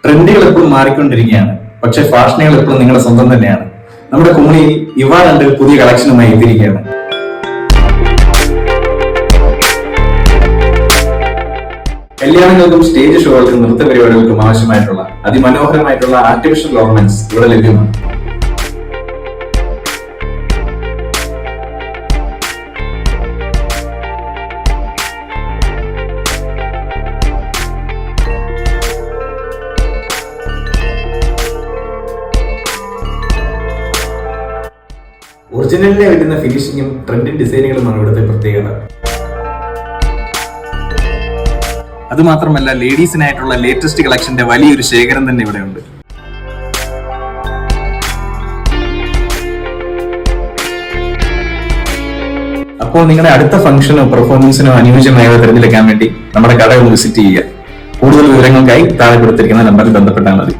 ട്രെൻഡുകൾ എപ്പോഴും മാറിക്കൊണ്ടിരിക്കുകയാണ്, പക്ഷെ ഫാഷനുകൾ എപ്പോഴും നിങ്ങളുടെ സ്വന്തം തന്നെയാണ്. നമ്മുടെ കുമളിയിൽ ഇവ രണ്ട് പുതിയ കളക്ഷനുമായി എത്തിയിരിക്കുകയാണ്. കല്യാണങ്ങൾക്കും സ്റ്റേജ് ഷോകൾക്കും നൃത്ത പരിപാടികൾക്കും ആവശ്യമായിട്ടുള്ള അതിമനോഹരമായിട്ടുള്ള ആർട്ടിഫിഷ്യൽ ഓർണമെന്റ്സ് ഇവിടെ ലഭ്യമാണ്. ഒറിജിനലിനെ വരുന്ന ഫിനിഷിങ്ങും ട്രെൻഡിങ് ഡിസൈനുകളുമാണ് ഇവിടുത്തെ പ്രത്യേകത. അതുമാത്രമല്ല, ലേഡീസിനായിട്ടുള്ള ലേറ്റസ്റ്റ് കളക്ഷന്റെ വലിയൊരു ശേഖരം തന്നെ ഇവിടെ ഉണ്ട്. അപ്പോൾ നിങ്ങളുടെ അടുത്ത ഫംഗ്ഷനോ പെർഫോമൻസിനോ അനുയോജ്യമായവ തിരഞ്ഞെടുക്കാൻ വേണ്ടി നമ്മുടെ കട ഒന്ന് വിസിറ്റ് ചെയ്യുക. കൂടുതൽ വിവരങ്ങൾക്കായി താഴെ കൊടുത്തിരിക്കുന്ന നമ്പറിൽ ബന്ധപ്പെട്ടാൽ മതി.